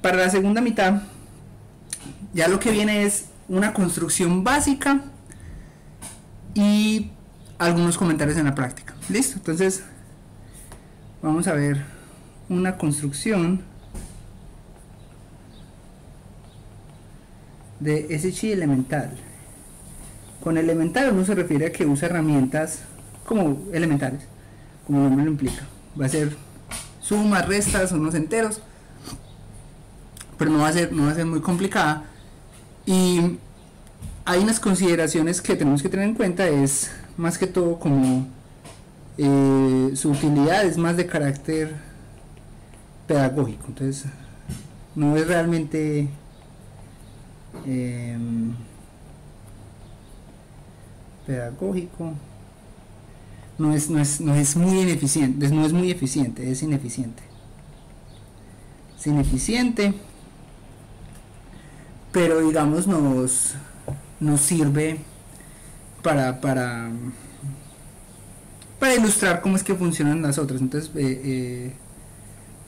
Para la segunda mitad, ya lo que viene es una construcción básica y algunos comentarios en la práctica. ¿Listo? Entonces, vamos a ver una construcción de SHI elemental. Con elemental uno se refiere a que usa herramientas como elementales, como el nombre lo implica. Va a ser sumas, restas, unos enteros, pero no va a ser muy complicada. Y hay unas consideraciones que tenemos que tener en cuenta, es más que todo como su utilidad es más de carácter pedagógico, entonces no es realmente pedagógico, no es muy ineficiente, no es muy eficiente, es ineficiente, pero digamos nos sirve para ilustrar cómo es que funcionan las otras. Entonces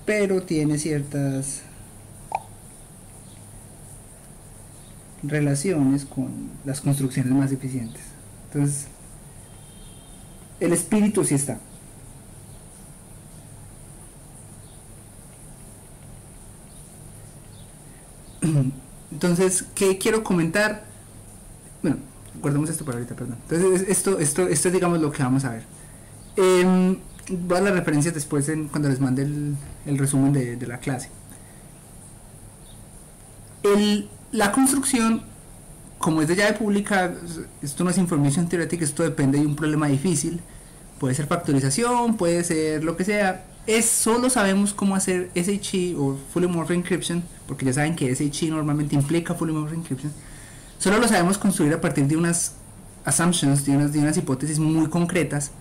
pero tiene ciertas relaciones con las construcciones más eficientes. Entonces el espíritu sí está. Entonces, ¿qué quiero comentar? Bueno, guardemos esto para ahorita, perdón. Entonces esto es digamos lo que vamos a ver. Voy a las referencias después cuando les mande el resumen de la clase. La construcción, como es de llave pública, esto no es information theoretic, esto depende de un problema difícil. Puede ser factorización, puede ser lo que sea. Solo sabemos cómo hacer SHI o Fully Homomorphic Encryption, porque ya saben que SHI normalmente implica Fully Homomorphic Encryption. Solo lo sabemos construir a partir de unas assumptions, de unas hipótesis muy concretas,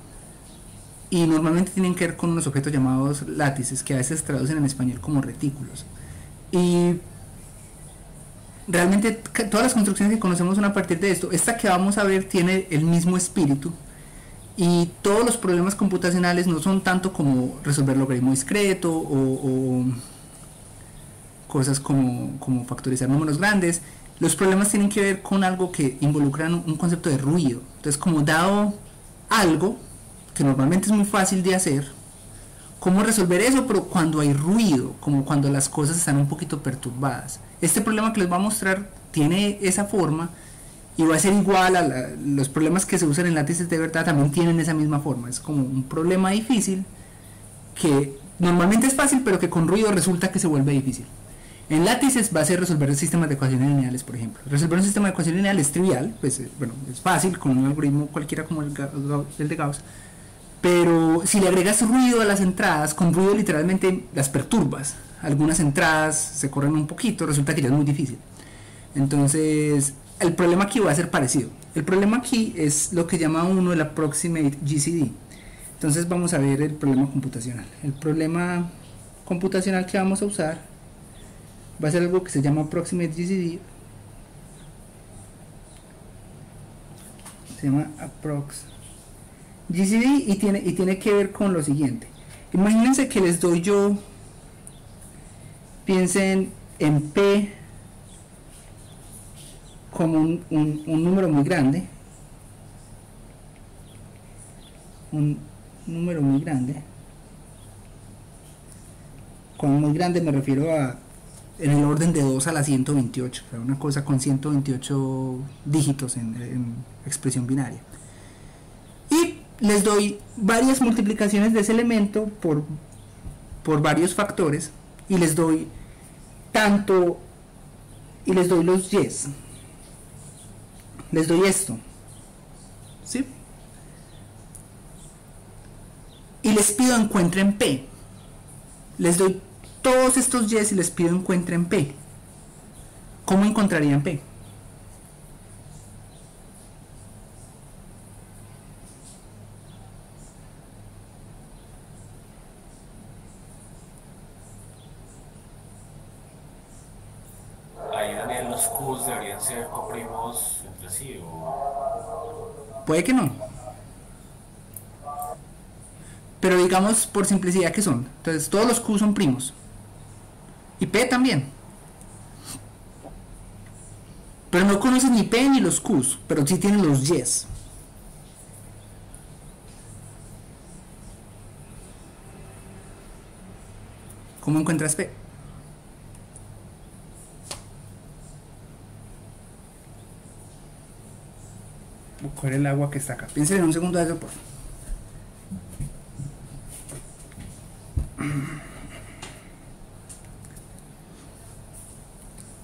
y normalmente tienen que ver con unos objetos llamados látices, que a veces traducen en español como retículos. Y realmente todas las construcciones que conocemos son a partir de esto. Esta que vamos a ver tiene el mismo espíritu, y todos los problemas computacionales no son tanto como resolver logaritmo discreto o cosas como factorizar números grandes. Los problemas tienen que ver con algo que involucra un concepto de ruido. Entonces, como dado algo que normalmente es muy fácil de hacer, cómo resolver eso, pero cuando hay ruido, como cuando las cosas están un poquito perturbadas. Este problema que les voy a mostrar tiene esa forma, y va a ser igual a los problemas que se usan en látices de verdad, también tienen esa misma forma. Es como un problema difícil que normalmente es fácil, pero que con ruido resulta que se vuelve difícil. En látices va a ser resolver sistemas de ecuaciones lineales, por ejemplo. Resolver un sistema de ecuaciones lineales es trivial, pues bueno, es fácil con un algoritmo cualquiera como el de Gauss. Pero si le agregas ruido a las entradas, con ruido literalmente las perturbas. Algunas entradas se corren un poquito, resulta que ya es muy difícil. Entonces, el problema aquí va a ser parecido. El problema aquí es lo que llama uno el approximate GCD. Entonces vamos a ver el problema computacional. El problema computacional que vamos a usar va a ser algo que se llama approximate GCD. Se llama approx GCD y tiene que ver con lo siguiente. Imagínense que les doy yo, piensen en P como un número muy grande, con muy grande me refiero a en el orden de 2 a la 128, o sea, una cosa con 128 dígitos en expresión binaria, y les doy varias multiplicaciones de ese elemento por varios factores, y les doy los yes. Les doy esto, ¿sí? Y les pido encuentren P. Les doy todos estos yes y les pido encuentren P. ¿Cómo encontrarían P? Ahí, Daniel, los Qs deberían ser coprimos entre sí o... Puede que no, pero digamos por simplicidad que son. Entonces todos los Q son primos y P también. Pero no conoces ni P ni los Qs, pero sí tienes los Ys. ¿Cómo encuentras P? Voy a coger el agua que está acá. Piensen en un segundo de eso, por favor.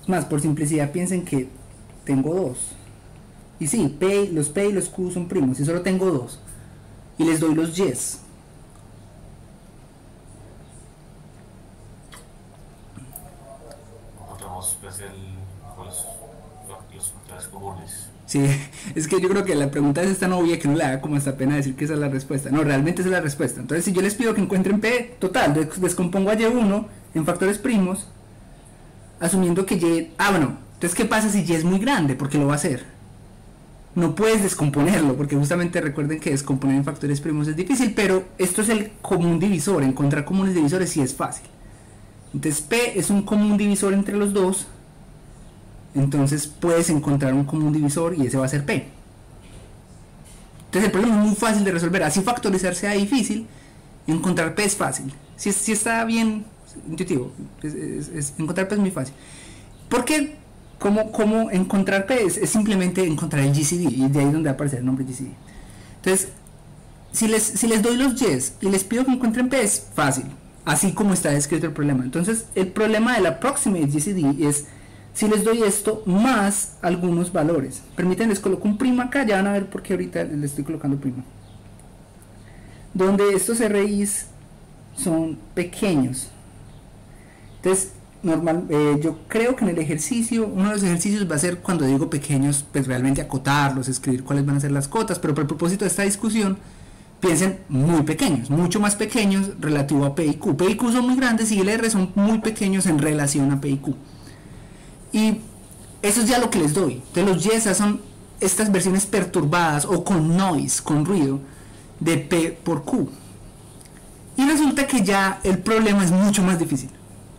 Más, por simplicidad, piensen que tengo dos. Y sí, los P y los Q son primos, y solo tengo dos. Y les doy los Ys. Encontramos pues los factores comunes. Sí, es que yo creo que la pregunta es tan obvia que no le da como hasta pena decir que esa es la respuesta. No, realmente esa es la respuesta. Entonces, si yo les pido que encuentren P, total, descompongo a Y1 en factores primos, asumiendo que Y... Ah, bueno, entonces, ¿qué pasa si Y es muy grande? Porque lo va a hacer. No puedes descomponerlo, porque justamente recuerden que descomponer en factores primos es difícil, pero esto es el común divisor. Encontrar comunes divisores sí es fácil. Entonces, P es un común divisor entre los dos. Entonces puedes encontrar un común divisor y ese va a ser P. Entonces el problema es muy fácil de resolver. Así factorizar sea difícil, encontrar P es fácil. Si está bien intuitivo, encontrar P es muy fácil. Porque ¿cómo encontrar P? Es simplemente encontrar el GCD, y de ahí es donde va a aparecer el nombre GCD. Entonces, si les doy los Ys y les pido que encuentren P, es fácil, así como está descrito el problema. Entonces el problema del approximate GCD es si les doy esto más algunos valores. Permítanme, les coloco un prima acá, ya van a ver por qué ahorita les estoy colocando prima. Donde estos RIs son pequeños. Entonces, yo creo que en el ejercicio, uno de los ejercicios va a ser, cuando digo pequeños, pues realmente acotarlos, escribir cuáles van a ser las cotas, pero por el propósito de esta discusión, piensen muy pequeños, mucho más pequeños relativo a P y Q. P y Q son muy grandes y LR son muy pequeños en relación a P y Q. Y eso es ya lo que les doy. Entonces los YESA son estas versiones perturbadas o con noise, con ruido, de P por Q. Y resulta que ya el problema es mucho más difícil.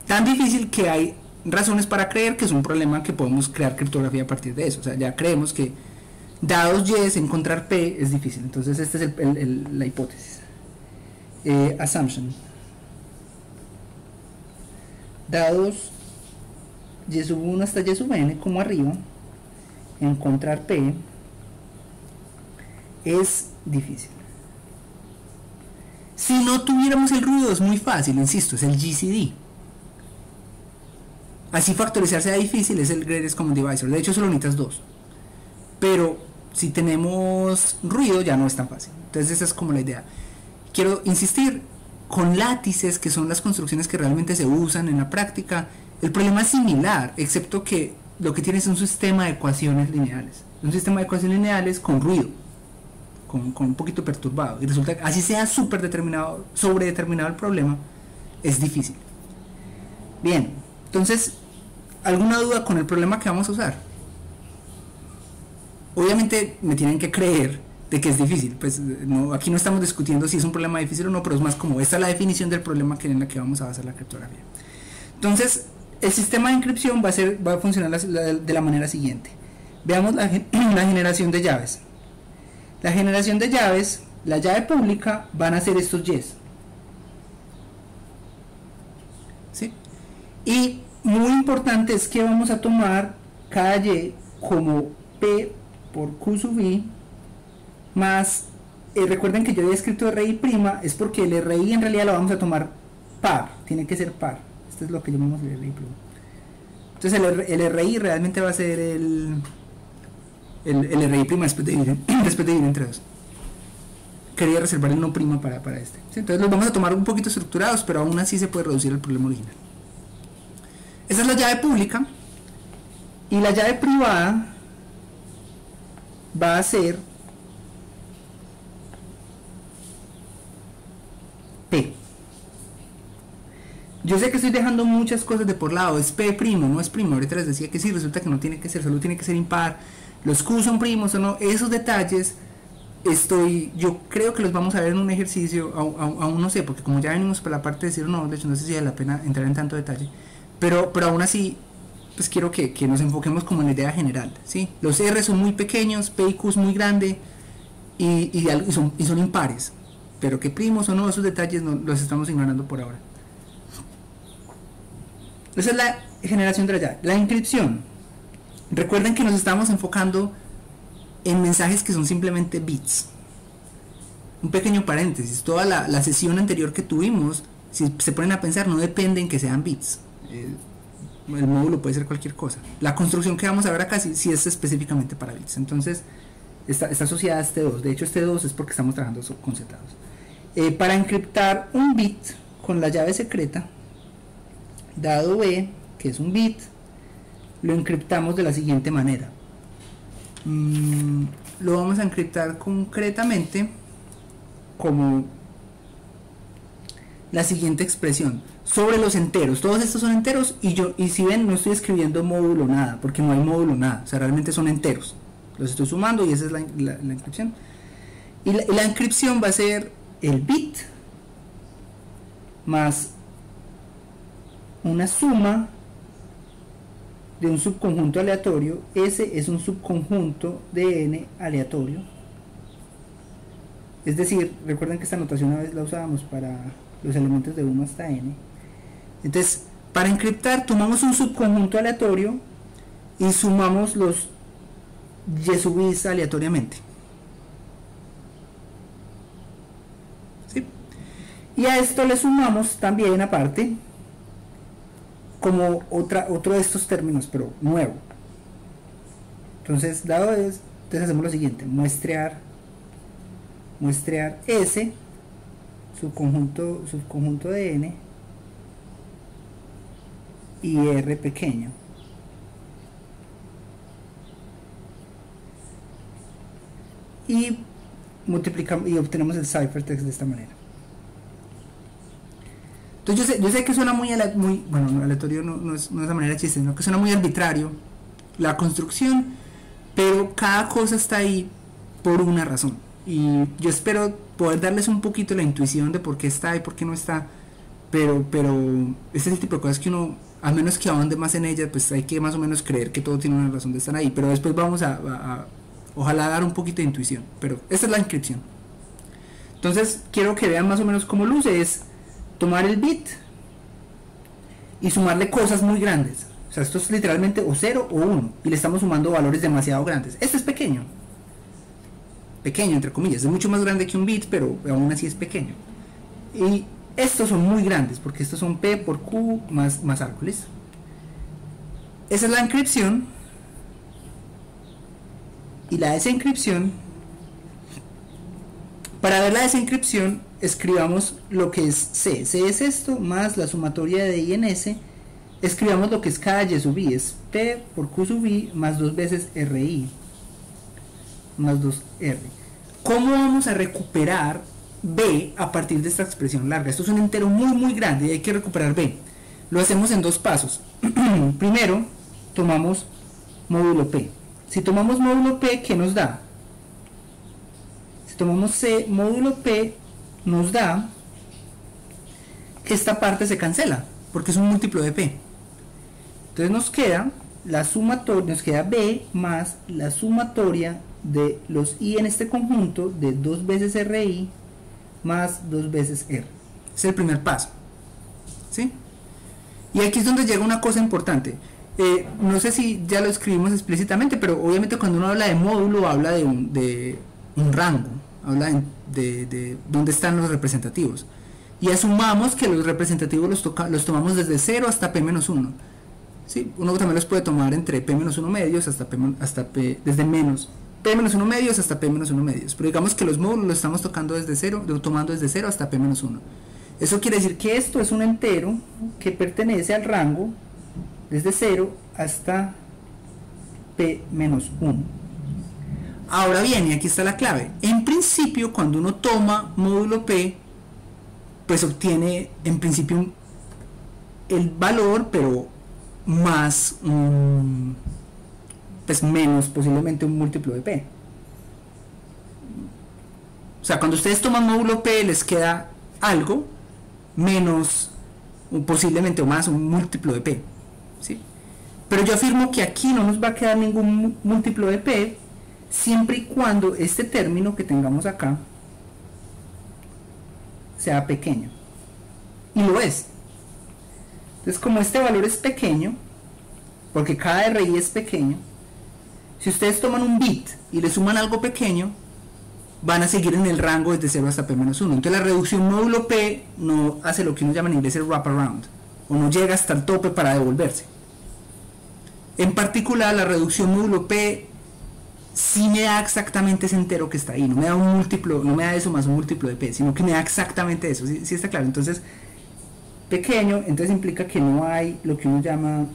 Tan difícil que hay razones para creer que es un problema que podemos crear criptografía a partir de eso. O sea, ya creemos que dados Y encontrar P es difícil. Entonces esta es la hipótesis. Assumption. Dados Y sub 1 hasta Y sub n como arriba, encontrar P es difícil. Si no tuviéramos el ruido es muy fácil, insisto, es el GCD. Así factorizar sea difícil, es el Greatest Common Divisor. De hecho solo necesitas dos. Pero si tenemos ruido ya no es tan fácil. Entonces esa es como la idea. Quiero insistir, con látices, que son las construcciones que realmente se usan en la práctica, el problema es similar, excepto que lo que tienes es un sistema de ecuaciones lineales. Un sistema de ecuaciones lineales con ruido, con un poquito perturbado. Y resulta que así sea sobredeterminado el problema, es difícil. Bien, entonces, ¿alguna duda con el problema que vamos a usar? Obviamente me tienen que creer de que es difícil. Pues no, aquí no estamos discutiendo si es un problema difícil o no, pero es más como esta es la definición del problema en la que vamos a basar la criptografía. Entonces, el sistema de encripción va a funcionar de la manera siguiente. Veamos la generación de llaves. La generación de llaves, la llave pública, van a ser estos Ys. ¿Sí? Y muy importante es que vamos a tomar cada Y como P por Q sub I más, recuerden que yo había escrito RI', es porque el RI en realidad lo vamos a tomar par, tiene que ser par. Esto es lo que llamamos el RI'. Entonces el RI realmente va a ser el RI' después de dividir entre dos. Quería reservar el no prima para este. ¿Sí? Entonces los vamos a tomar un poquito estructurados, pero aún así se puede reducir el problema original. Esa es la llave pública. Y la llave privada va a ser P. Yo sé que estoy dejando muchas cosas de por lado, es P primo, no es primo. Ahorita les decía que sí, resulta que no tiene que ser, solo tiene que ser impar. Los Q son primos o no, esos detalles yo creo que los vamos a ver en un ejercicio, aún no sé, porque como ya venimos por la parte de decir no, de hecho no sé si vale la pena entrar en tanto detalle, pero aún así pues quiero que nos enfoquemos como en la idea general, ¿sí? Los R son muy pequeños, P y Q es muy grande y son impares, pero que primos o no, esos detalles no, los estamos ignorando por ahora. Esa es la generación de la llave. La encripción. Recuerden que nos estamos enfocando en mensajes que son simplemente bits. Un pequeño paréntesis, toda la sesión anterior que tuvimos, si se ponen a pensar, no depende en que sean bits. El módulo puede ser cualquier cosa. La construcción que vamos a ver acá sí es específicamente para bits. Entonces está asociada a este 2. De hecho este 2 es porque estamos trabajando con setados. Para encriptar un bit con la llave secreta, dado B, que es un bit, lo encriptamos de la siguiente manera. Lo vamos a encriptar concretamente como la siguiente expresión: sobre los enteros. Todos estos son enteros y si ven, no estoy escribiendo módulo nada, porque no hay módulo nada, o sea, realmente son enteros. Los estoy sumando y esa es la encripción. Y la encripción va a ser el bit más una suma de un subconjunto aleatorio. S es un subconjunto de n aleatorio. Es decir, recuerden que esta notación una vez la usábamos para los elementos de 1 hasta n. Entonces, para encriptar, tomamos un subconjunto aleatorio y sumamos los y sub i's aleatoriamente. ¿Sí? Y a esto le sumamos también, aparte, como otro de estos términos, pero nuevo. Entonces, entonces hacemos lo siguiente: muestrear S, subconjunto de n, y R pequeño. Y multiplicamos y obtenemos el ciphertext de esta manera. Entonces yo sé que suena muy bueno, aleatorio no es de manera chiste, sino que suena muy arbitrario la construcción, pero cada cosa está ahí por una razón. Y yo espero poder darles un poquito la intuición de por qué está y por qué no está, pero este es el tipo de cosas que uno, a menos que ahonde más en ellas, pues hay que más o menos creer que todo tiene una razón de estar ahí, pero después vamos a ojalá dar un poquito de intuición. Pero esta es la inscripción. Entonces quiero que vean más o menos cómo luce: es tomar el bit y sumarle cosas muy grandes. O sea, esto es literalmente o 0 o 1 y le estamos sumando valores demasiado grandes. Este es pequeño entre comillas, es mucho más grande que un bit, pero aún así es pequeño. Y estos son muy grandes porque estos son P por Q más árboles. Esa es la encripción. Y la desencripción, para ver la desencripción, escribamos lo que es C. C es esto más la sumatoria de I en S. Escribamos lo que es cada Y sub I, es P por Q sub I más 2 veces RI más 2R. ¿Cómo vamos a recuperar B a partir de esta expresión larga? Esto es un entero muy grande y hay que recuperar B. Lo hacemos en dos pasos. Primero, tomamos módulo P. Si tomamos módulo P, ¿qué nos da? Si tomamos C módulo P, nos da que esta parte se cancela, porque es un múltiplo de P. Entonces nos queda la sumatoria, nos queda B más la sumatoria de los I en este conjunto de 2 veces RI más 2 veces R. Es el primer paso. ¿Sí? Y aquí es donde llega una cosa importante. No sé si ya lo escribimos explícitamente, pero obviamente cuando uno habla de módulo habla de un rango, habla de dónde están los representativos. Y asumamos que los representativos los tomamos desde 0 hasta P-1. ¿Sí? Uno también los puede tomar entre P-1 medios hasta P, desde menos P-1 medios hasta P-1 medios. Pero digamos que los módulos los estamos tomando desde 0 hasta P-1. Eso quiere decir que esto es un entero que pertenece al rango desde 0 hasta P-1. Ahora bien, y aquí está la clave. En principio, cuando uno toma módulo P, pues obtiene en principio el valor, pero más pues menos posiblemente un múltiplo de P. O sea, cuando ustedes toman módulo P les queda algo menos posiblemente o más un múltiplo de P. ¿Sí? Pero yo afirmo que aquí no nos va a quedar ningún múltiplo de P, siempre y cuando este término que tengamos acá sea pequeño. Y lo es. Entonces, como este valor es pequeño, porque cada RI es pequeño, si ustedes toman un bit y le suman algo pequeño, van a seguir en el rango desde 0 hasta P-1. Entonces la reducción módulo P no hace lo que uno llama en inglés el wraparound, o no llega hasta el tope para devolverse. En particular, la reducción módulo P sí me da exactamente ese entero que está ahí, no me da un múltiplo, no me da eso más un múltiplo de P, sino que me da exactamente eso, ¿sí está claro? Entonces, pequeño, entonces implica que no hay lo que uno llama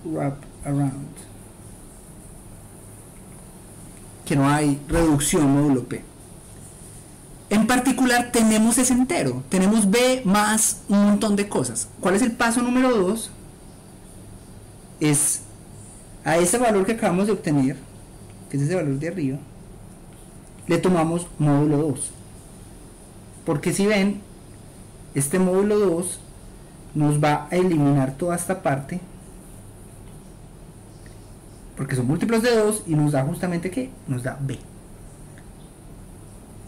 wraparound, que no hay reducción módulo P. En particular tenemos ese entero, tenemos B más un montón de cosas. ¿Cuál es el paso número 2? Es a ese valor que acabamos de obtener, que es ese valor de arriba, le tomamos módulo 2. Porque si ven, este módulo 2 nos va a eliminar toda esta parte, porque son múltiplos de 2 y nos da justamente ¿qué? Nos da B.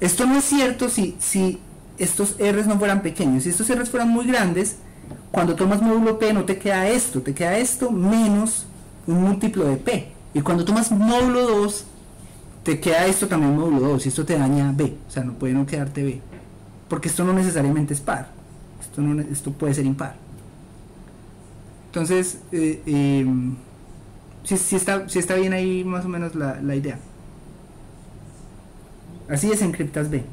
Esto no es cierto si estos R's no fueran pequeños. Si estos R's fueran muy grandes, cuando tomas módulo P no te queda esto menos un múltiplo de P. Y cuando tomas módulo 2, te queda esto también módulo 2 y esto te daña B. O sea, no puede no quedarte B. Porque esto no necesariamente es par. Esto puede ser impar. Entonces, sí está bien ahí más o menos la idea. Así desencriptas B.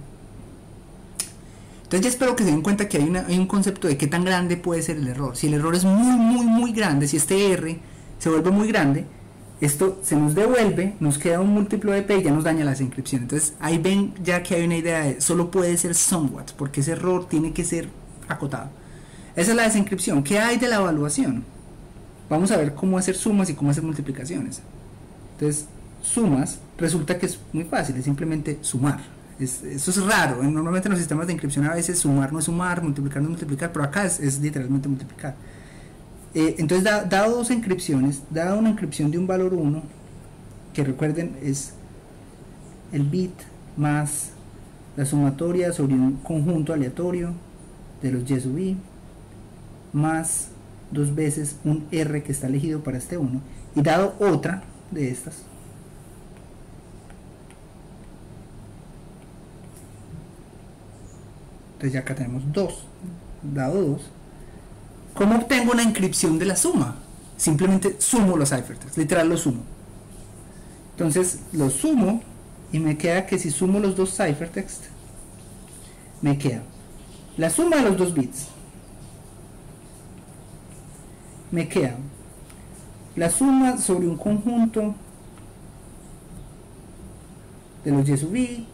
Entonces ya espero que se den cuenta que hay un concepto de qué tan grande puede ser el error. Si el error es muy grande, si este R se vuelve muy grande, esto se nos devuelve, nos queda un múltiplo de P y ya nos daña la desencripción. Entonces ahí ven ya que hay una idea de solo puede ser somewhat, porque ese error tiene que ser acotado. Esa es la desencripción. ¿Qué hay de la evaluación? Vamos a ver cómo hacer sumas y cómo hacer multiplicaciones. Entonces, sumas, resulta que es muy fácil, es simplemente sumar. Eso es raro, normalmente en los sistemas de encripción a veces sumar no es sumar, multiplicar no es multiplicar, pero acá es literalmente multiplicar. Entonces, dado dos encripciones, dada una encripción de un valor 1, que recuerden es el bit más la sumatoria sobre un conjunto aleatorio de los y sub i, más dos veces un R que está elegido para este 1, y dado otra de estas, entonces ya acá tenemos 2, dado 2, ¿cómo obtengo una encripción de la suma? Simplemente sumo los ciphertext, literal lo sumo. Entonces lo sumo y me queda que si sumo los dos ciphertext, me queda la suma de los dos bits, me queda la suma sobre un conjunto de los y sub i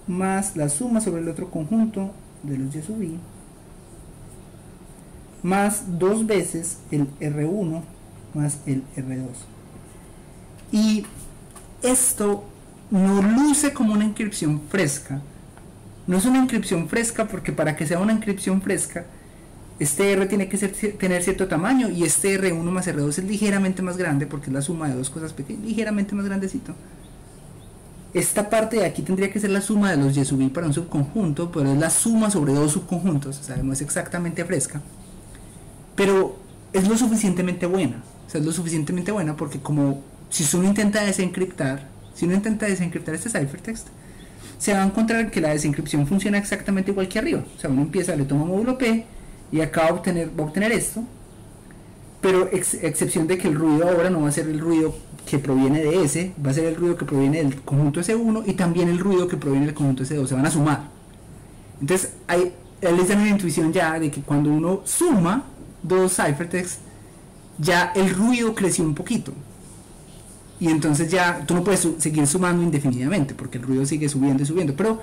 más la suma sobre el otro conjunto de los y sub i más dos veces el R1 más el R2. Y esto no luce como una encripción fresca. No es una encripción fresca porque para que sea una encripción fresca, este R tiene que tener cierto tamaño y este R1 más R2 es ligeramente más grande porque es la suma de dos cosas pequeñas, ligeramente más grandecito. Esta parte de aquí tendría que ser la suma de los y sub i para un subconjunto, pero es la suma sobre dos subconjuntos, o sea, no es exactamente fresca, pero es lo suficientemente buena. O sea, es lo suficientemente buena porque como si uno intenta desencriptar este ciphertext, se va a encontrar que la desencripción funciona exactamente igual que arriba. O sea, uno empieza, le toma módulo P y acá va a obtener esto, pero excepción de que el ruido ahora no va a ser el ruido que proviene de S, va a ser el ruido que proviene del conjunto S1 y también el ruido que proviene del conjunto S2, se van a sumar. Entonces, les dan una intuición ya de que cuando uno suma dos ciphertext, ya el ruido creció un poquito. Y entonces ya tú no puedes seguir sumando indefinidamente porque el ruido sigue subiendo y subiendo, pero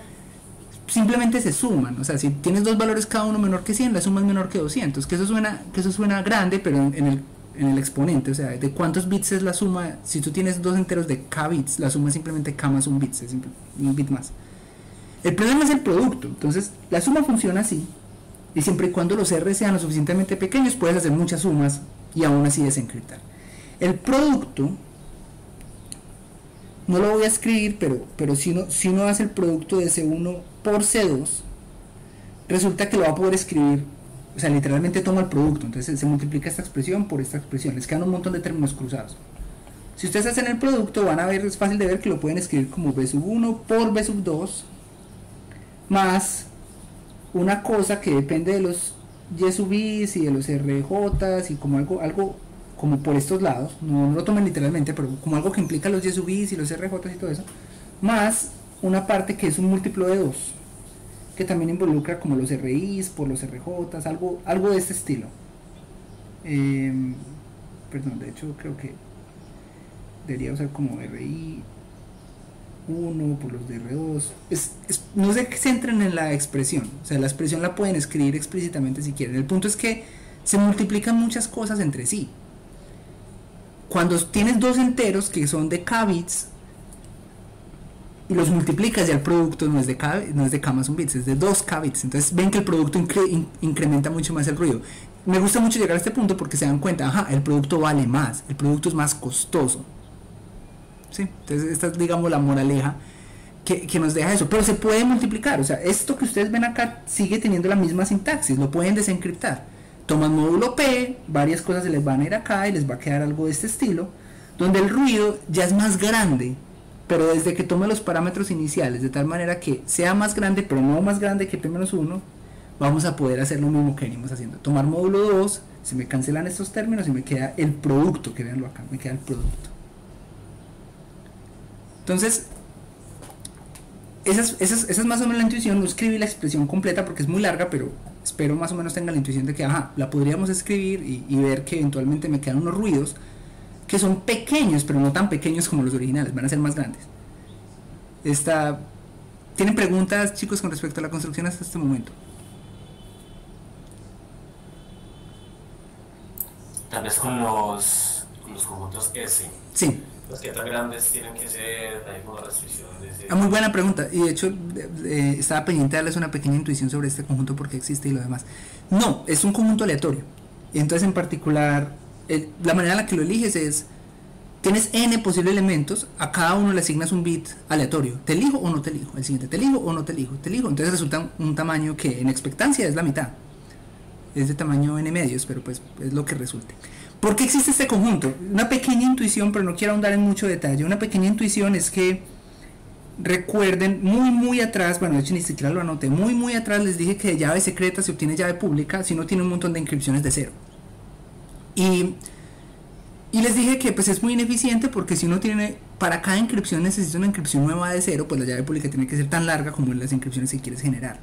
simplemente se suman. O sea, si tienes dos valores cada uno menor que 100, la suma es menor que 200, que eso suena grande, pero en el exponente, o sea, de cuántos bits es la suma. Si tú tienes dos enteros de k bits, la suma es simplemente k más un bit, es un bit más. El problema es el producto. Entonces la suma funciona así, y siempre y cuando los R sean lo suficientemente pequeños puedes hacer muchas sumas y aún así desencriptar. El producto no lo voy a escribir, pero si uno hace el producto de C1 por C2, resulta que lo va a poder escribir, o sea, literalmente toma el producto, entonces se multiplica esta expresión por esta expresión, les quedan un montón de términos cruzados. Si ustedes hacen el producto, van a ver, es fácil de ver que lo pueden escribir como B sub 1 por B sub 2, más una cosa que depende de los Y sub i's y de los RJs y como algo como por estos lados, no lo tomen literalmente, pero como algo que implica los Y sub i's y los RJs y todo eso, más una parte que es un múltiplo de 2, que también involucra como los RI's por los RJs, algo de este estilo. Perdón, de hecho creo que debería usar como RI 1 por los de R2. No se centren en la expresión, o sea, la expresión la pueden escribir explícitamente si quieren. El punto es que se multiplican muchas cosas entre sí. Cuando tienes dos enteros que son de k bits y los multiplicas, ya el producto no es de k más un bits, es de 2k bits. Entonces ven que el producto incrementa mucho más el ruido. Me gusta mucho llegar a este punto porque se dan cuenta, ajá, el producto vale más, el producto es más costoso. ¿Sí? Entonces esta es, digamos, la moraleja que nos deja eso, pero se puede multiplicar, o sea, esto que ustedes ven acá sigue teniendo la misma sintaxis, lo pueden desencriptar, toman módulo P, varias cosas se les van a ir acá y les va a quedar algo de este estilo, donde el ruido ya es más grande, pero desde que tome los parámetros iniciales, de tal manera que sea más grande, pero no más grande que P-1, vamos a poder hacer lo mismo que venimos haciendo, tomar módulo 2, se me cancelan estos términos y me queda el producto, que veanlo acá, me queda el producto. Entonces, esa es más o menos la intuición. No escribí la expresión completa porque es muy larga, pero espero más o menos tengan la intuición de que, ajá, la podríamos escribir y ver que eventualmente me quedan unos ruidos que son pequeños, pero no tan pequeños como los originales, van a ser más grandes. ¿Tienen preguntas, chicos, con respecto a la construcción hasta este momento? Tal vez con los conjuntos S. Sí. Los que tan grandes tienen que ser, hay alguna restricción. Muy buena pregunta, y de hecho estaba pendiente de darles una pequeña intuición sobre este conjunto, porque existe y lo demás. No, es un conjunto aleatorio. Entonces, en particular, la manera en la que lo eliges es, tienes n posibles elementos, a cada uno le asignas un bit aleatorio, te elijo o no te elijo, el siguiente te elijo o no te elijo, entonces resulta un tamaño que en expectancia es la mitad, es de tamaño n medios, pero pues es lo que resulte. ¿Por qué existe este conjunto? Una pequeña intuición, pero no quiero ahondar en mucho detalle. Una pequeña intuición es que recuerden muy atrás, bueno, de hecho ni siquiera lo anoté, muy atrás les dije que de llave secreta se obtiene llave pública si uno tiene un montón de inscripciones de cero. Y les dije que pues es muy ineficiente porque si uno tiene, para cada inscripción necesita una inscripción nueva de cero, pues la llave pública tiene que ser tan larga como las inscripciones que quieres generar.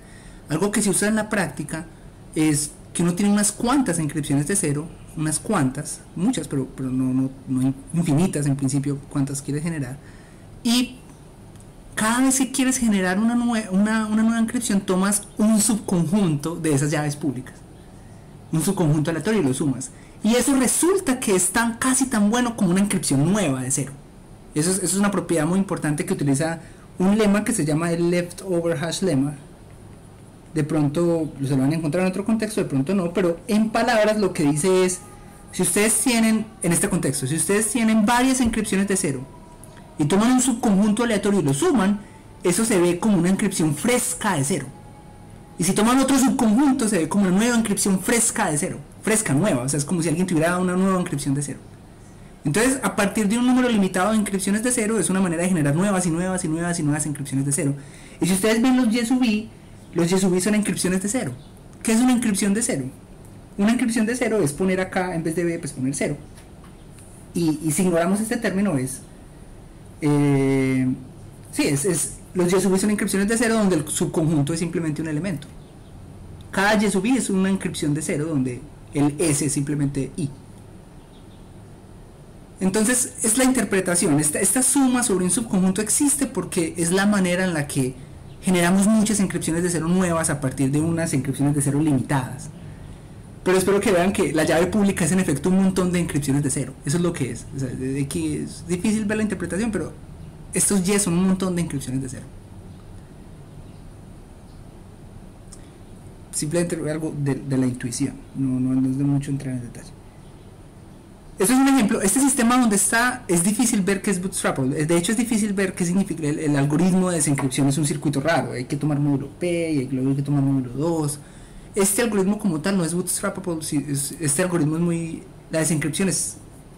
Algo que se usa en la práctica es que uno tiene unas cuantas inscripciones de cero, unas cuantas, muchas, pero no infinitas en principio, cuantas quieres generar, y cada vez que quieres generar una nueva inscripción tomas un subconjunto de esas llaves públicas, un subconjunto aleatorio, y lo sumas, y eso resulta que es casi tan bueno como una inscripción nueva de cero. Eso es una propiedad muy importante que utiliza un lema que se llama el leftover hash lemma. De pronto se lo van a encontrar en otro contexto, de pronto no, pero en palabras lo que dice es, si ustedes tienen, en este contexto, si ustedes tienen varias inscripciones de cero y toman un subconjunto aleatorio y lo suman, eso se ve como una inscripción fresca de cero. Y si toman otro subconjunto, se ve como una nueva inscripción fresca de cero, fresca, nueva, o sea, es como si alguien tuviera una nueva inscripción de cero. Entonces, a partir de un número limitado de inscripciones de cero, es una manera de generar nuevas inscripciones de cero. Y si ustedes ven los Y sub i, los Y sub i son inscripciones de cero. ¿Qué es una inscripción de cero? Una inscripción de cero es poner acá, en vez de B, pues poner cero. Y si ignoramos este término es... los Y sub i son inscripciones de cero donde el subconjunto es simplemente un elemento. Cada Y sub i es una inscripción de cero donde el S es simplemente I. Entonces es la interpretación, esta suma sobre un subconjunto existe porque es la manera en la que generamos muchas inscripciones de cero nuevas a partir de unas inscripciones de cero limitadas. Pero espero que vean que la llave pública es en efecto un montón de inscripciones de cero. Eso es lo que es. O sea, de aquí es difícil ver la interpretación, pero estos Y son un montón de inscripciones de cero. Simplemente algo de la intuición. No es de mucho entrar en detalle. Eso es un ejemplo. Este sistema donde está, es difícil ver que es bootstrapable. De hecho, es difícil ver qué significa. El algoritmo de desencripción es un circuito raro. Hay que tomar módulo P y luego hay que tomar módulo 2. Este algoritmo como tal no es bootstrapable. Este algoritmo es muy... La desencripción es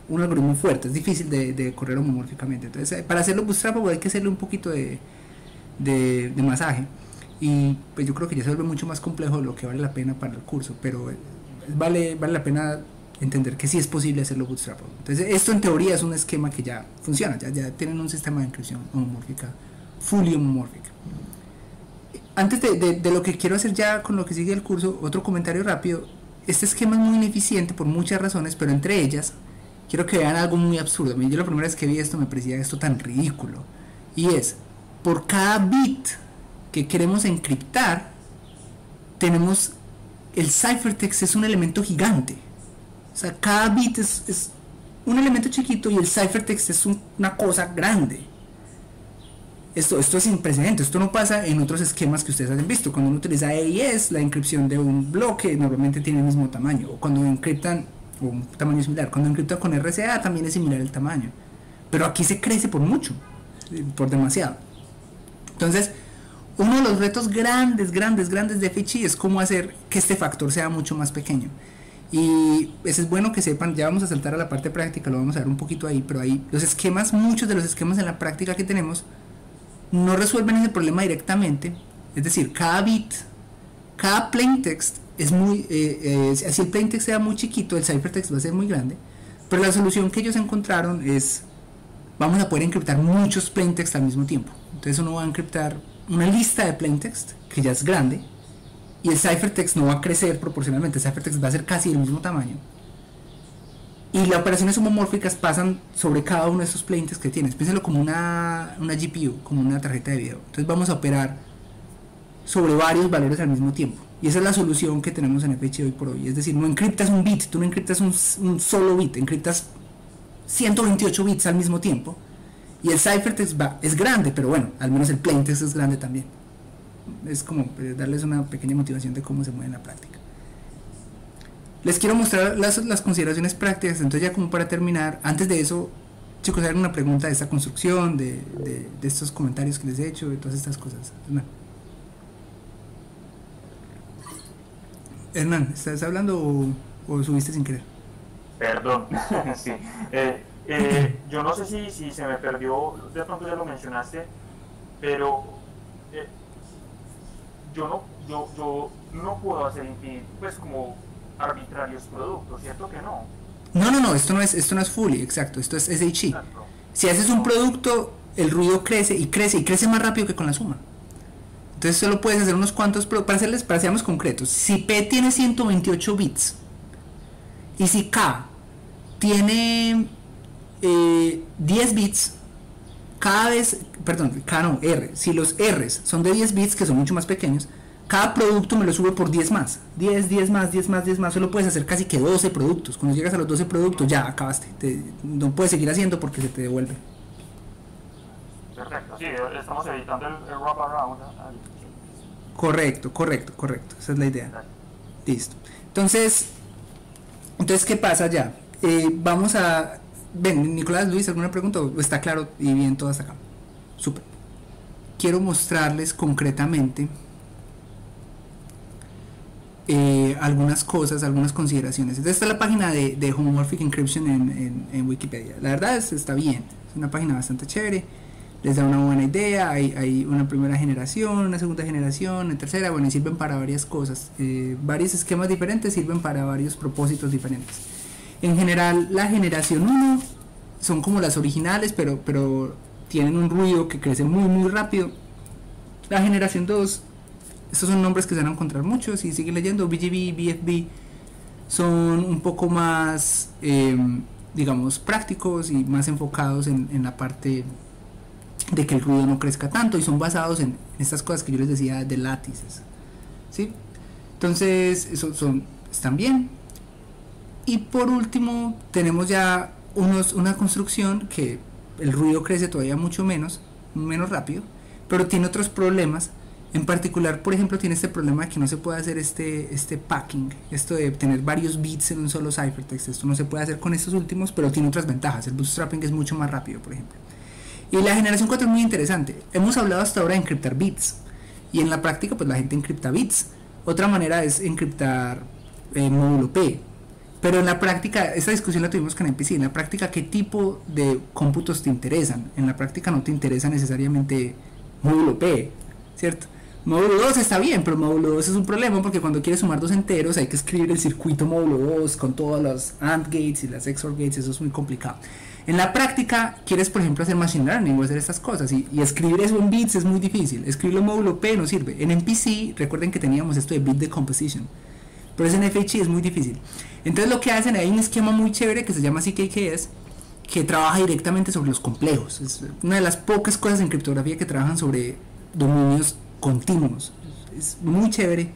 un algoritmo fuerte. Es difícil de correr homomórficamente. Entonces, para hacerlo bootstrapable hay que hacerle un poquito de masaje. Y pues yo creo que ya se vuelve mucho más complejo de lo que vale la pena para el curso. Pero vale la pena entender que sí es posible hacerlo bootstrapable. Entonces esto en teoría es un esquema que ya funciona, ya tienen un sistema de encripción homomórfica, fully homomórfica. Antes de lo que quiero hacer ya con lo que sigue el curso, otro comentario rápido. Este esquema es muy ineficiente por muchas razones, pero entre ellas quiero que vean algo muy absurdo. Yo la primera vez que vi esto me parecía esto tan ridículo, y es, por cada bit que queremos encriptar tenemos, el ciphertext es un elemento gigante. O sea, cada bit es un elemento chiquito y el ciphertext es una cosa grande. Esto es sin precedentes. Esto no pasa en otros esquemas que ustedes han visto. Cuando uno utiliza AES, la encripción de un bloque normalmente tiene el mismo tamaño. O cuando encriptan, o un tamaño similar. Cuando encriptan con RSA también es similar el tamaño. Pero aquí se crece por mucho, por demasiado. Entonces, uno de los retos grandes de FHI es cómo hacer que este factor sea mucho más pequeño. Y eso es bueno que sepan. Ya vamos a saltar a la parte práctica, lo vamos a ver un poquito ahí, pero ahí los esquemas, muchos de los esquemas en la práctica que tenemos no resuelven ese problema directamente. Es decir, cada bit, cada plaintext es muy, si el plaintext sea muy chiquito, el ciphertext va a ser muy grande, pero la solución que ellos encontraron es, vamos a poder encriptar muchos plaintext al mismo tiempo. Entonces uno va a encriptar una lista de plaintext que ya es grande, y el ciphertext no va a crecer proporcionalmente. El ciphertext va a ser casi del mismo tamaño, y las operaciones homomórficas pasan sobre cada uno de estos plaintext que tienes. Piénselo como una GPU, como una tarjeta de video. Entonces vamos a operar sobre varios valores al mismo tiempo, y esa es la solución que tenemos en FHI hoy por hoy. Es decir, no encriptas un bit, tú no encriptas un solo bit, encriptas 128 bits al mismo tiempo, y el ciphertext es grande, pero bueno, al menos el plaintext es grande también. Es como darles una pequeña motivación de cómo se mueve en la práctica. Les quiero mostrar las consideraciones prácticas. Entonces, ya como para terminar, antes de eso, chicos, hay alguna pregunta de esta construcción, de estos comentarios que les he hecho, de todas estas cosas. Hernán, ¿estás hablando o subiste sin querer? Perdón. Sí. Yo no sé si se me perdió, de pronto ya lo mencionaste, pero yo no puedo hacer pues como arbitrarios productos, ¿cierto que no? No, esto no es fully, exacto, esto es SHI. Exacto. Si haces un producto, el ruido crece y crece más rápido que con la suma. Entonces solo puedes hacer unos cuantos, para seamos concretos. Si P tiene 128 bits y si K tiene 10 bits, cada vez, perdón, K no, R, si los R's son de 10 bits, que son mucho más pequeños, cada producto me lo sube por 10 más, 10 más, solo puedes hacer casi que 12 productos. Cuando llegas a los 12 productos ya acabaste, no puedes seguir haciendo porque se te devuelve. Perfecto, sí, estamos evitando el wrap around. Correcto, esa es la idea. Listo. Entonces, ¿qué pasa ya? Vamos a... Ven, Nicolás, Luis, ¿alguna pregunta? ¿Está claro y bien todo hasta acá? Súper. Quiero mostrarles concretamente algunas cosas, algunas consideraciones. Esta es la página de Homomorphic Encryption en Wikipedia. La verdad está bien, es una página bastante chévere, les da una buena idea. Hay una primera generación, una segunda generación, una tercera, bueno, y sirven para varias cosas. Varios esquemas diferentes sirven para varios propósitos diferentes. En general, la generación 1 son como las originales, pero tienen un ruido que crece muy rápido. La generación 2, estos son nombres que se van a encontrar muchos, si siguen leyendo, BGB, BFB, son un poco más, digamos, prácticos y más enfocados en la parte de que el ruido no crezca tanto, y son basados en estas cosas que yo les decía de látices, ¿sí? Entonces, están bien. Y por último, tenemos ya una construcción que el ruido crece todavía mucho menos rápido, pero tiene otros problemas. En particular, por ejemplo, tiene este problema de que no se puede hacer este packing, esto de tener varios bits en un solo ciphertext. Esto no se puede hacer con estos últimos, pero tiene otras ventajas. El bootstrapping es mucho más rápido, por ejemplo. Y la generación 4 es muy interesante. Hemos hablado hasta ahora de encriptar bits, y en la práctica pues la gente encripta bits. Otra manera es encriptar módulo P. Pero en la práctica, esta discusión la tuvimos con MPC, en la práctica, ¿qué tipo de cómputos te interesan? En la práctica no te interesa necesariamente módulo P, ¿cierto? Módulo 2 está bien, pero módulo 2 es un problema porque cuando quieres sumar dos enteros hay que escribir el circuito módulo 2 con todas las AND gates y las XOR gates, eso es muy complicado. En la práctica, quieres por ejemplo hacer machine learning o hacer estas cosas y escribir eso en bits es muy difícil, escribirlo en módulo P no sirve. En MPC, recuerden que teníamos esto de bit decomposition, pero eso en FHE es muy difícil. Entonces lo que hacen, hay un esquema muy chévere que se llama CKKS, que trabaja directamente sobre los complejos. Es una de las pocas cosas en criptografía que trabajan sobre dominios continuos. Es muy chévere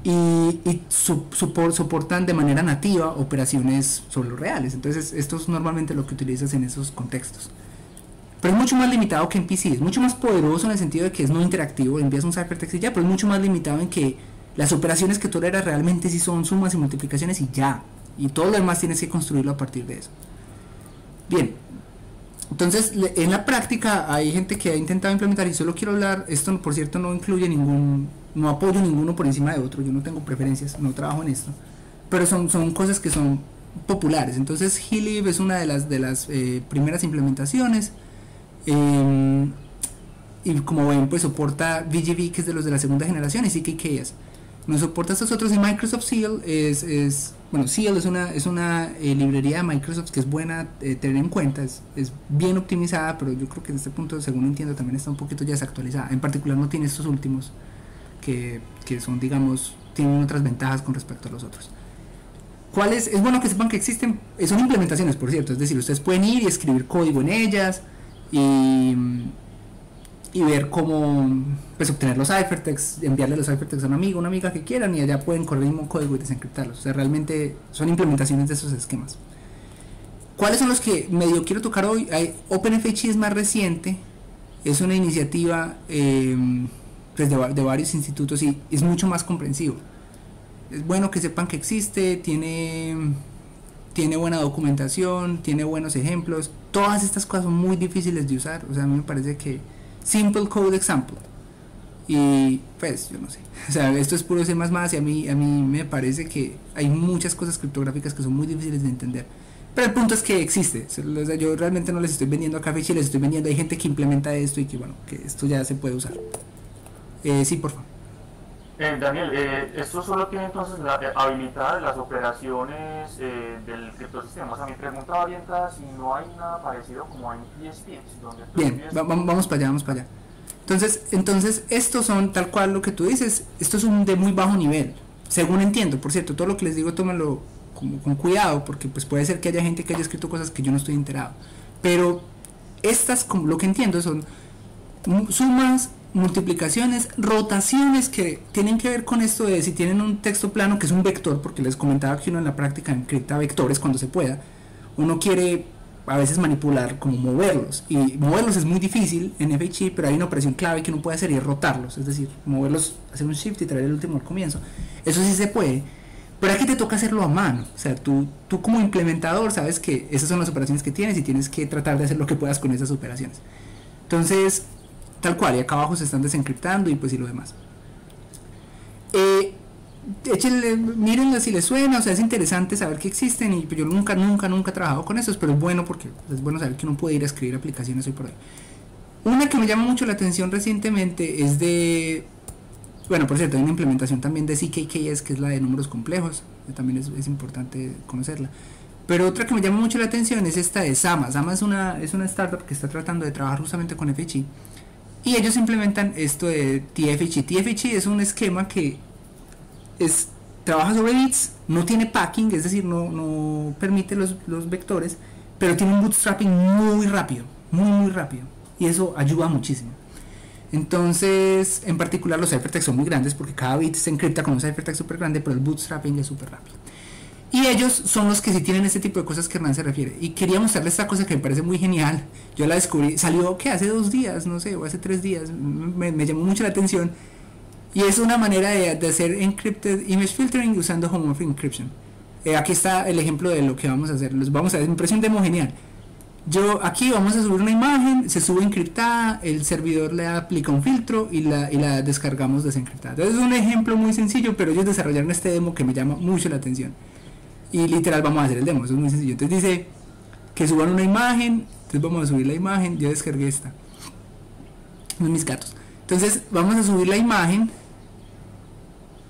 y soportan de manera nativa operaciones sobre los reales. Entonces esto es normalmente lo que utilizas en esos contextos. Pero es mucho más limitado que MPC, es mucho más poderoso en el sentido de que es no interactivo, envías un ciphertext y ya, pero es mucho más limitado en que las operaciones que toleras realmente sí son sumas y multiplicaciones y ya, y todo lo demás tienes que construirlo a partir de eso. Bien, entonces en la práctica hay gente que ha intentado implementar, y solo quiero hablar, esto por cierto no incluye no apoyo ninguno por encima de otro, yo no tengo preferencias, no trabajo en esto, pero son cosas que son populares. Entonces Glib es una de las primeras implementaciones, y como ven pues soporta VGV, que es de los de la segunda generación, y CKKS no soporta estos otros. Y Microsoft Seal bueno, Seal es una librería de Microsoft que es buena tener en cuenta, es bien optimizada, pero yo creo que en este punto, según entiendo, también está un poquito ya desactualizada. En particular no tiene estos últimos que son, digamos, tienen otras ventajas con respecto a los otros. Es bueno que sepan que existen, son implementaciones, por cierto, es decir, ustedes pueden ir y escribir código en ellas y ver cómo pues obtener los ciphertexts, enviarle los ciphertexts a un amigo, una amiga que quieran, y allá pueden correr el mismo código y desencriptarlos. O sea, realmente son implementaciones de esos esquemas. ¿Cuáles son los que medio quiero tocar hoy? OpenFHE es más reciente, es una iniciativa pues de varios institutos y es mucho más comprensivo. Es bueno que sepan que existe, tiene buena documentación, tiene buenos ejemplos. Todas estas cosas son muy difíciles de usar, o sea, a mí me parece que Simple Code Example, y pues yo no sé, o sea, esto es puro C++, y a mí me parece que hay muchas cosas criptográficas que son muy difíciles de entender, pero el punto es que existe. O sea, yo realmente no les estoy vendiendo a FHE, les estoy vendiendo, hay gente que implementa esto y que bueno, que esto ya se puede usar. Sí, por favor. Daniel, esto solo tiene entonces habilitadas las operaciones del criptosistema. O sea, mi pregunta orientada si no hay nada parecido como en PSPX, donde bien, vamos para allá. Entonces estos son tal cual lo que tú dices, estos son de muy bajo nivel, según entiendo. Por cierto, todo lo que les digo tómenlo con cuidado, porque pues puede ser que haya gente que haya escrito cosas que yo no estoy enterado, pero estas, como lo que entiendo, son sumas, multiplicaciones, rotaciones que tienen que ver con esto de si tienen un texto plano, que es un vector, porque les comentaba que uno en la práctica encripta vectores cuando se pueda. Uno quiere a veces manipular, como moverlos, y moverlos es muy difícil en FHE, pero hay una operación clave que uno puede hacer y es rotarlos, es decir, moverlos, hacer un shift y traer el último al comienzo. Eso sí se puede, pero aquí te toca hacerlo a mano. O sea, tú como implementador sabes que esas son las operaciones que tienes y tienes que tratar de hacer lo que puedas con esas operaciones. Entonces, tal cual, y acá abajo se están desencriptando y pues y lo demás. Échenle, mírenla si les suena, o sea, es interesante saber que existen, y yo nunca he trabajado con esos, pero es bueno porque es bueno saber que uno puede ir a escribir aplicaciones hoy por hoy. Una que me llama mucho la atención recientemente es bueno, por cierto, hay una implementación también de CKKS, que es la de números complejos, que también es importante conocerla. Pero otra que me llama mucho la atención es esta de Sama. Sama es una startup que está tratando de trabajar justamente con FHE, y ellos implementan esto de TFHE. TFHE es un esquema que trabaja sobre bits, no tiene packing, es decir, no permite los vectores, pero tiene un bootstrapping muy rápido, muy rápido, y eso ayuda muchísimo. Entonces, en particular los ciphertexts son muy grandes porque cada bit se encripta con un ciphertext súper grande, pero el bootstrapping es súper rápido. Y ellos son los que sí tienen este tipo de cosas que Hernán se refiere. Y quería mostrarles esta cosa que me parece muy genial. Yo la descubrí, salió que hace 2 días, no sé, o hace 3 días, me llamó mucho la atención. Y es una manera de hacer encrypted image filtering usando homomorphic encryption. Aquí está el ejemplo de lo que vamos a hacer. Vamos a hacer, me parece un demo genial. Aquí vamos a subir una imagen, se sube encriptada, el servidor le aplica un filtro y la descargamos desencriptada. Entonces es un ejemplo muy sencillo, pero ellos desarrollaron este demo que me llama mucho la atención. Y literal vamos a hacer el demo, eso es muy sencillo. Entonces dice que suban una imagen, entonces vamos a subir la imagen, yo descargué esta. Mis gatos. Entonces vamos a subir la imagen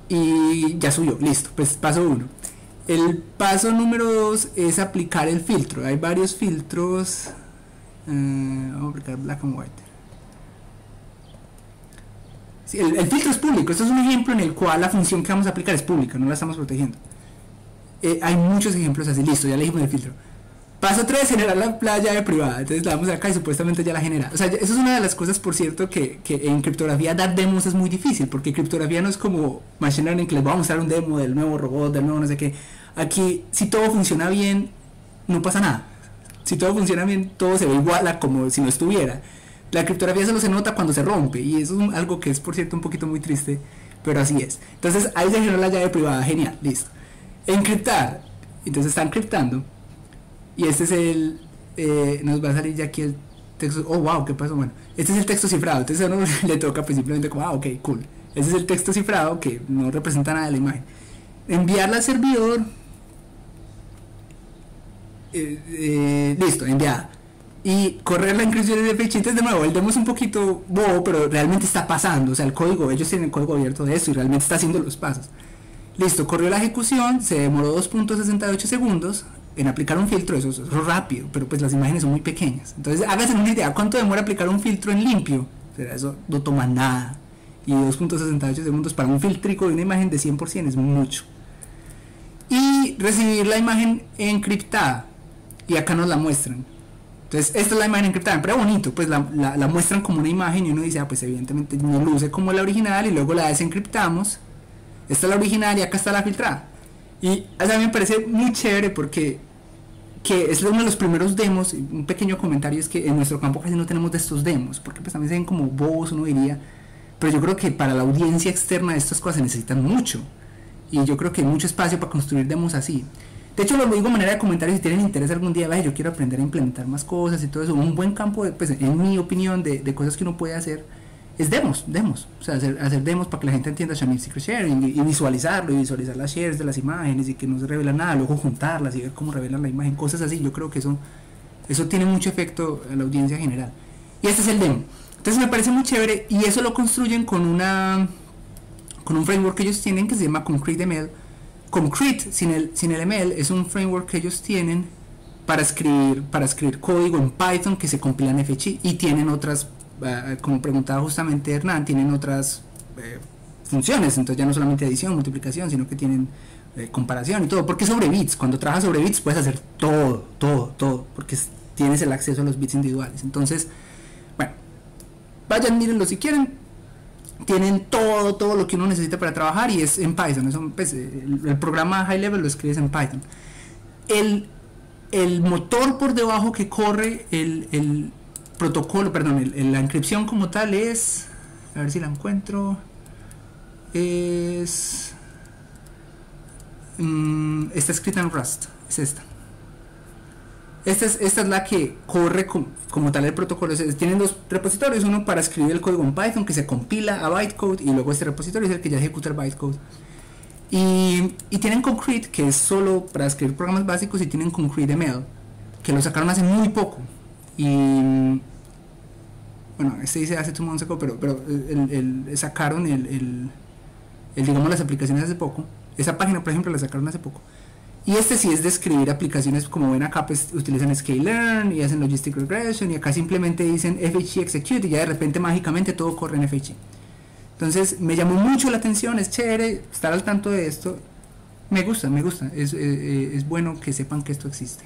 y ya subió, listo, pues paso 1. El paso número 2 es aplicar el filtro. Hay varios filtros. Vamos a aplicar black and white. Sí, el filtro es público. Esto es un ejemplo en el cual la función que vamos a aplicar es pública, no la estamos protegiendo. Hay muchos ejemplos así. Listo, ya le dijimos el filtro. Paso 3, generar la llave privada. Entonces la damos acá y supuestamente ya la genera. O sea, eso es una de las cosas, por cierto, que en criptografía dar demos es muy difícil. Porque criptografía no es como Machine Learning, que les voy a mostrar un demo del nuevo robot, del nuevo no sé qué. Aquí, si todo funciona bien, no pasa nada. Si todo funciona bien, todo se ve igual a como si no estuviera. La criptografía solo se nota cuando se rompe. Y eso es algo que es, por cierto, un poquito muy triste. Pero así es. Entonces ahí se generó la llave privada. Genial, listo. Encriptar. Entonces está encriptando. Y este es el, nos va a salir ya aquí el texto. Oh, wow, ¿qué pasó? Bueno, este es el texto cifrado. Entonces a uno le toca pues simplemente como, ok, cool. Este es el texto cifrado que no representa nada de la imagen. Enviarla al servidor. Listo, enviada. Y correr la encripción de fecha. Entonces de nuevo, el demo es un poquito bobo, pero realmente está pasando. O sea, el código, ellos tienen el código abierto de esto y realmente está haciendo los pasos. Listo, corrió la ejecución, se demoró 2.68 segundos en aplicar un filtro. Eso es rápido, pero pues las imágenes son muy pequeñas. Entonces háganse una idea, ¿cuánto demora aplicar un filtro en limpio? O sea, eso no toma nada. Y 2.68 segundos para un filtrico de una imagen de 100% es mucho. Y recibir la imagen encriptada. Y acá nos la muestran. Entonces esta es la imagen encriptada, pero bonito, pues la muestran como una imagen y uno dice, pues evidentemente no luce como la original, y luego la desencriptamos. Esta es la original y acá está la filtrada. Y a mí me parece muy chévere porque es uno de los primeros demos. Un pequeño comentario es que en nuestro campo casi no tenemos de estos demos, porque pues también se ven como bobos, uno diría, pero yo creo que para la audiencia externa estas cosas se necesitan mucho, y yo creo que hay mucho espacio para construir demos así. De hecho, lo digo de manera de comentario, si tienen interés algún día, yo quiero aprender a implementar más cosas y todo eso. Un buen campo, pues, en mi opinión, de cosas que uno puede hacer es demos. O sea, hacer demos para que la gente entienda Shamir Secret Sharing y visualizarlo, y visualizar las shares de las imágenes y que no se revela nada, luego juntarlas y ver cómo revelan la imagen, cosas así. Yo creo que eso tiene mucho efecto en la audiencia general. Y este es el demo. Entonces me parece muy chévere, y eso lo construyen con un framework que ellos tienen que se llama ConcreteML. Concrete sin el ML es un framework que ellos tienen para escribir código en Python que se compila en FHI, y tienen otras, como preguntaba justamente Hernán, tienen otras funciones. Entonces ya no solamente adición, multiplicación, sino que tienen comparación y todo, porque sobre bits. Cuando trabajas sobre bits puedes hacer todo, porque tienes el acceso a los bits individuales. Entonces, bueno, vayan, mírenlo si quieren. Tienen todo lo que uno necesita para trabajar, y es en Python. Eso, pues, el programa high level lo escribes en Python. El motor por debajo que corre el protocolo, perdón, la encripción como tal es, a ver si la encuentro, está escrita en Rust, es esta. Esta es la que corre como tal el protocolo. Tienen dos repositorios, uno para escribir el código en Python que se compila a bytecode, y luego este repositorio es el que ya ejecuta el bytecode. Y tienen Concrete, que es solo para escribir programas básicos, y tienen ConcreteML, que lo sacaron hace muy poco. Y bueno, este dice hace 2 months ago, pero sacaron digamos, las aplicaciones hace poco. Esa página, por ejemplo, la sacaron hace poco. Y este sí es de escribir aplicaciones, como ven acá, pues utilizan sklearn y hacen logistic regression, y acá simplemente dicen FHI execute y ya de repente mágicamente todo corre en FHI. Entonces me llamó mucho la atención, es chévere estar al tanto de esto. Me gusta, es bueno que sepan que esto existe.